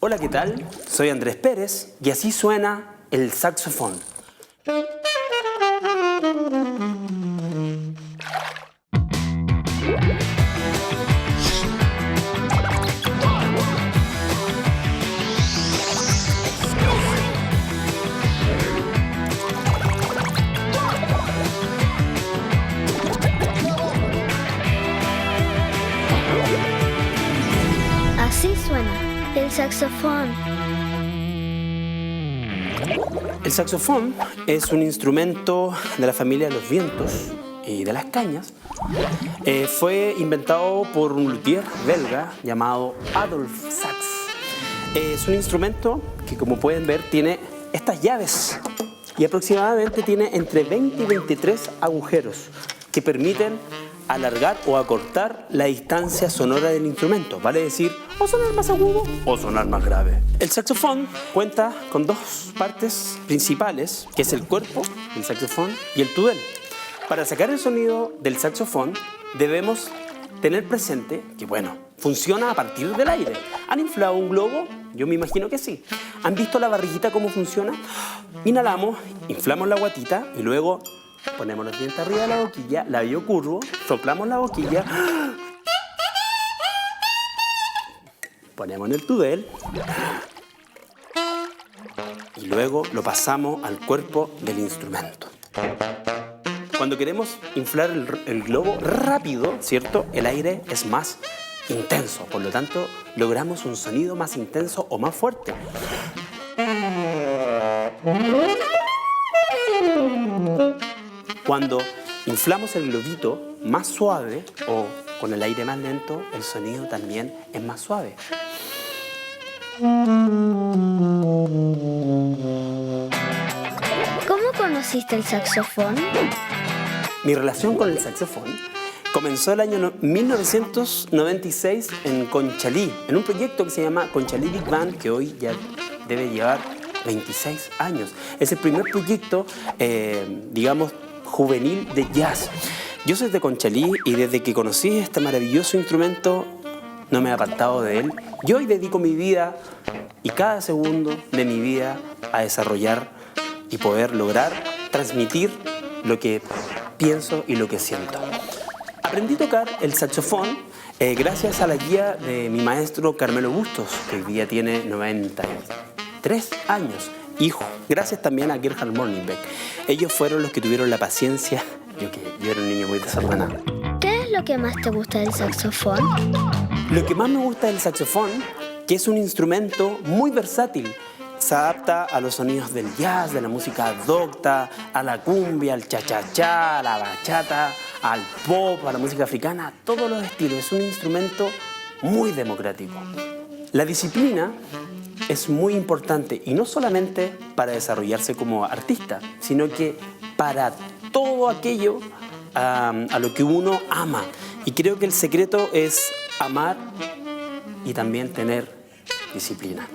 Hola, ¿qué tal? Soy Andrés Pérez y así suena el saxofón. Así suena el saxofón. El saxofón es un instrumento de la familia de los vientos y de las cañas. Fue inventado por un luthier belga llamado Adolphe Sax. Es un instrumento que, como pueden ver, tiene estas llaves y aproximadamente tiene entre 20 y 23 agujeros que permiten alargar o acortar la distancia sonora del instrumento, vale decir, o sonar más agudo o sonar más grave. El saxofón cuenta con dos partes principales, que es el cuerpo del saxofón y el tudel. Para sacar el sonido del saxofón debemos tener presente que, bueno, funciona a partir del aire. ¿Han inflado un globo? Yo me imagino que sí. ¿Han visto la barriguita cómo funciona? Inhalamos, inflamos la guatita y luego ponemos los dientes arriba de la boquilla, labio curvo, soplamos la boquilla, ponemos en el tudel y luego lo pasamos al cuerpo del instrumento. Cuando queremos inflar el globo rápido, ¿cierto? El aire es más intenso, por lo tanto logramos un sonido más intenso o más fuerte. Cuando inflamos el globito más suave o con el aire más lento, el sonido también es más suave. ¿Cómo conociste el saxofón? Mi relación con el saxofón comenzó el año 1996 en Conchalí, en un proyecto que se llama Conchalí Big Band, que hoy ya debe llevar 26 años. Es el primer proyecto, digamos, juvenil de jazz. Yo soy de Conchalí y desde que conocí este maravilloso instrumento no me he apartado de él. Yo hoy dedico mi vida y cada segundo de mi vida a desarrollar y poder lograr transmitir lo que pienso y lo que siento. Aprendí a tocar el saxofón gracias a la guía de mi maestro Carmelo Bustos, que hoy día tiene 93 años. Hijo, gracias también a Gerhard Morningbeck. Ellos fueron los que tuvieron la paciencia. Yo era un niño muy desordenado. ¿Qué es lo que más te gusta del saxofón? Lo que más me gusta del saxofón, que es un instrumento muy versátil. Se adapta a los sonidos del jazz, de la música docta, a la cumbia, al cha-cha-cha, a la bachata, al pop, a la música africana, a todos los estilos. Es un instrumento muy democrático. La disciplina es muy importante y no solamente para desarrollarse como artista, sino que para todo aquello a lo que uno ama. Y creo que el secreto es amar y también tener disciplina.